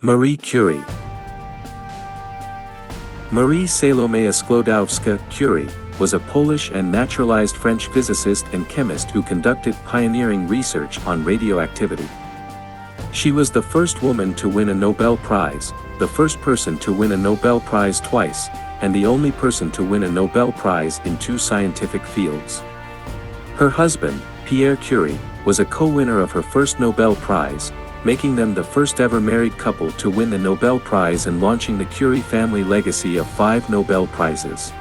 Marie Curie. Marie Salomea Skłodowska Curie was a Polish and naturalized French physicist and chemist who conducted pioneering research on radioactivity. She was the first woman to win a Nobel Prize, the first person to win a Nobel Prize twice, and the only person to win a Nobel Prize in two scientific fields. Her husband, Pierre Curie, was a co-winner of her first Nobel Prize, making them the first ever married couple to win the Nobel Prize and launching the Curie family legacy of 5 Nobel Prizes.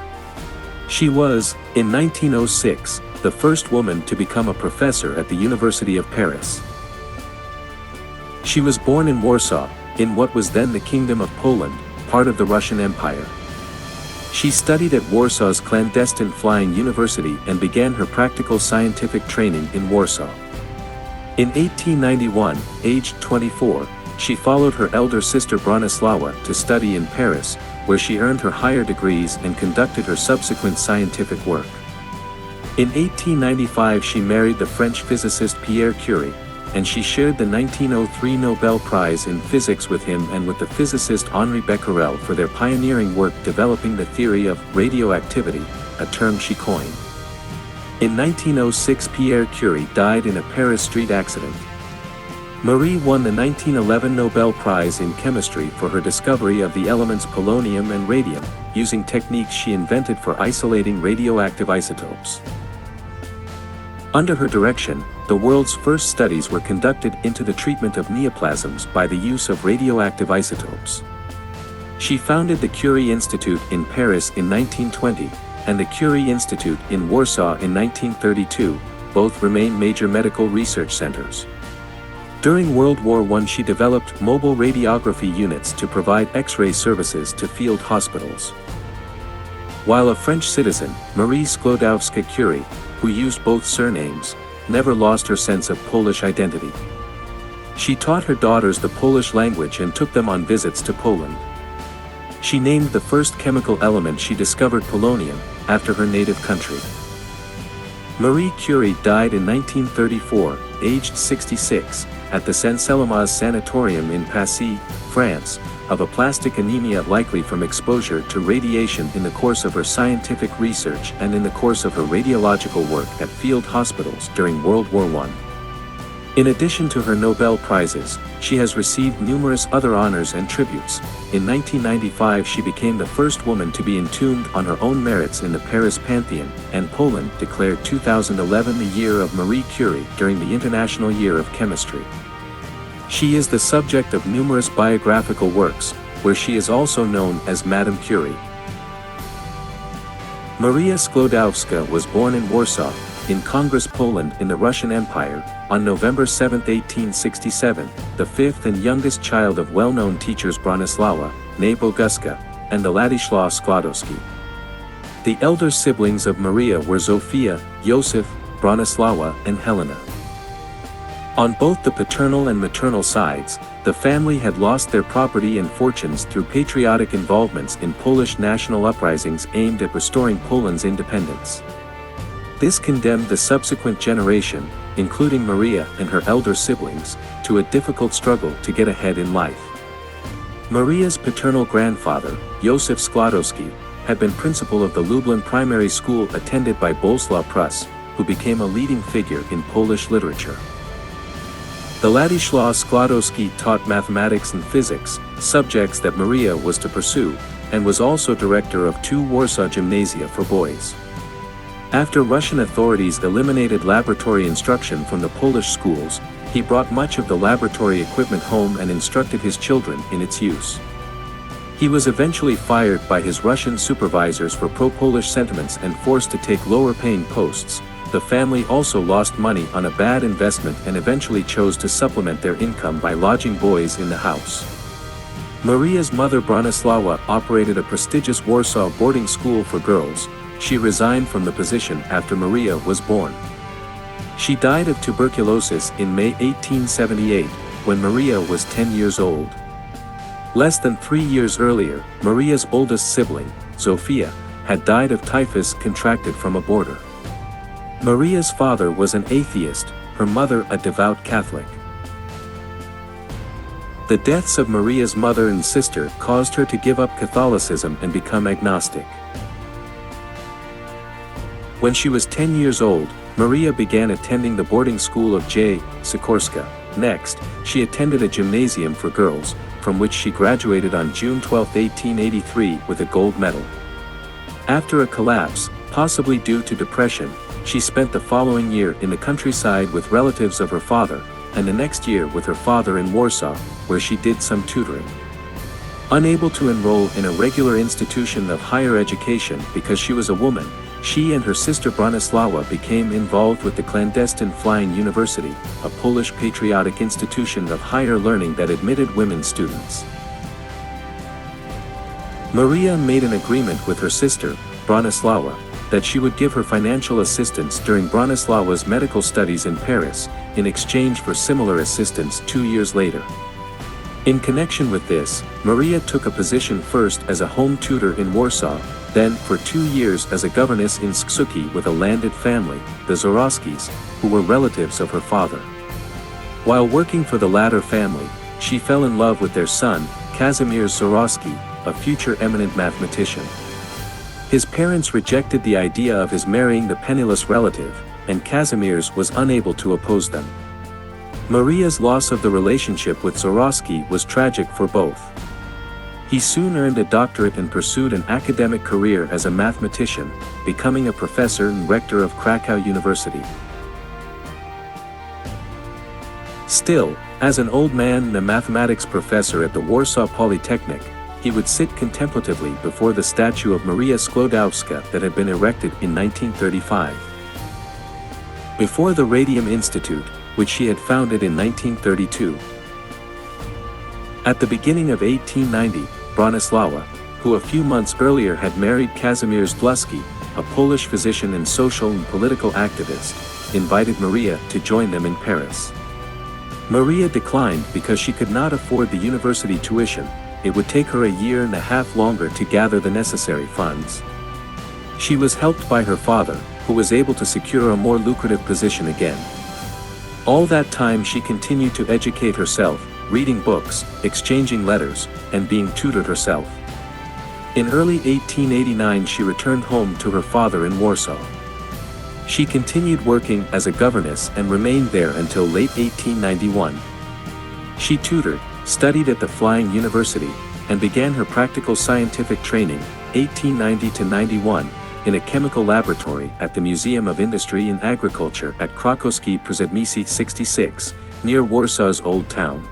She was, in 1906, the first woman to become a professor at the University of Paris. She was born in Warsaw, in what was then the Kingdom of Poland, part of the Russian Empire. She studied at Warsaw's clandestine flying university and began her practical scientific training in Warsaw. In 1891, aged 24, she followed her elder sister Bronisława to study in Paris, where she earned her higher degrees and conducted her subsequent scientific work. In 1895 she married the French physicist Pierre Curie, and she shared the 1903 Nobel Prize in Physics with him and with the physicist Henri Becquerel for their pioneering work developing the theory of radioactivity, a term she coined. In 1906 Pierre Curie died in a Paris street accident. Marie won the 1911 Nobel Prize in Chemistry for her discovery of the elements polonium and radium, using techniques she invented for isolating radioactive isotopes. Under her direction, the world's first studies were conducted into the treatment of neoplasms by the use of radioactive isotopes. She founded the Curie Institute in Paris in 1920, and the Curie Institute in Warsaw in 1932, both remain major medical research centers. During World War I she developed mobile radiography units to provide X-ray services to field hospitals. While a French citizen, Marie Skłodowska Curie, who used both surnames, never lost her sense of Polish identity. She taught her daughters the Polish language and took them on visits to Poland. She named the first chemical element she discovered polonium, after her native country. Marie Curie died in 1934, aged 66, at the Saint-Salome's Sanatorium in Passy, France, of aplastic anemia likely from exposure to radiation in the course of her scientific research and in the course of her radiological work at field hospitals during World War I. In addition to her Nobel Prizes, she has received numerous other honors and tributes. In 1995 she became the first woman to be entombed on her own merits in the Paris Pantheon, and Poland declared 2011 the year of Marie Curie during the International Year of Chemistry. She is the subject of numerous biographical works, where she is also known as Madame Curie. Maria Skłodowska was born in Warsaw, in Congress, Poland in the Russian Empire, on November 7, 1867, the fifth and youngest child of well-known teachers Bronisława, née Boguska, and the Ladisław Skłodowski. The elder siblings of Maria were Zofia, Józef, Bronisława, and Helena. On both the paternal and maternal sides, the family had lost their property and fortunes through patriotic involvements in Polish national uprisings aimed at restoring Poland's independence. This condemned the subsequent generation, including Maria and her elder siblings, to a difficult struggle to get ahead in life. Maria's paternal grandfather, Józef Skłodowski, had been principal of the Lublin primary school attended by Bronisława Prus, who became a leading figure in Polish literature. The Ladisław Skłodowski taught mathematics and physics, subjects that Maria was to pursue, and was also director of 2 Warsaw gymnasia for boys. After Russian authorities eliminated laboratory instruction from the Polish schools, he brought much of the laboratory equipment home and instructed his children in its use. He was eventually fired by his Russian supervisors for pro-Polish sentiments and forced to take lower-paying posts. The family also lost money on a bad investment and eventually chose to supplement their income by lodging boys in the house. Maria's mother Bronisława operated a prestigious Warsaw boarding school for girls. She resigned from the position after Maria was born. She died of tuberculosis in May 1878, when Maria was 10 years old. Less than 3 years earlier, Maria's oldest sibling, Zofia, had died of typhus contracted from a boarder. Maria's father was an atheist, her mother a devout Catholic. The deaths of Maria's mother and sister caused her to give up Catholicism and become agnostic. When she was 10 years old, Maria began attending the boarding school of J. Sikorska. Next, she attended a gymnasium for girls, from which she graduated on June 12, 1883 with a gold medal. After a collapse, possibly due to depression, she spent the following year in the countryside with relatives of her father, and the next year with her father in Warsaw, where she did some tutoring. Unable to enroll in a regular institution of higher education because she was a woman, she and her sister Bronisława became involved with the clandestine Flying University, a Polish patriotic institution of higher learning that admitted women students. Maria made an agreement with her sister, Bronisława, that she would give her financial assistance during Bronisława's medical studies in Paris, in exchange for similar assistance 2 years later. In connection with this, Maria took a position first as a home tutor in Warsaw, then for 2 years as a governess in Suki with a landed family, the Zorowskis, who were relatives of her father. While working for the latter family, she fell in love with their son, Kazimierz Zorowski, a future eminent mathematician. His parents rejected the idea of his marrying the penniless relative, and Kazimierz was unable to oppose them. Maria's loss of the relationship with Zorowski was tragic for both. He soon earned a doctorate and pursued an academic career as a mathematician, becoming a professor and rector of Krakow University. Still, as an old man and a mathematics professor at the Warsaw Polytechnic, he would sit contemplatively before the statue of Maria Skłodowska that had been erected in 1935. Before the Radium Institute, which she had founded in 1932. At the beginning of 1890, Bronisława, who a few months earlier had married Kazimierz Dłuski, a Polish physician and social and political activist, invited Maria to join them in Paris. Maria declined because she could not afford the university tuition. It would take her a year and a half longer to gather the necessary funds. She was helped by her father, who was able to secure a more lucrative position again. All that time she continued to educate herself, reading books, exchanging letters, and being tutored herself. In early 1889 she returned home to her father in Warsaw. She continued working as a governess and remained there until late 1891. She tutored, studied at the Flying University, and began her practical scientific training, 1890–91, in a chemical laboratory at the Museum of Industry and Agriculture at Krakowskie Przedmieście 66, near Warsaw's Old Town.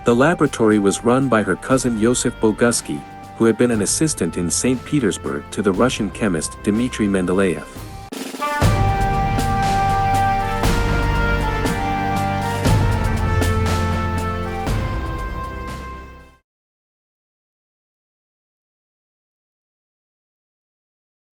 The laboratory was run by her cousin Józef Boguski, who had been an assistant in St. Petersburg to the Russian chemist Dmitry Mendeleev.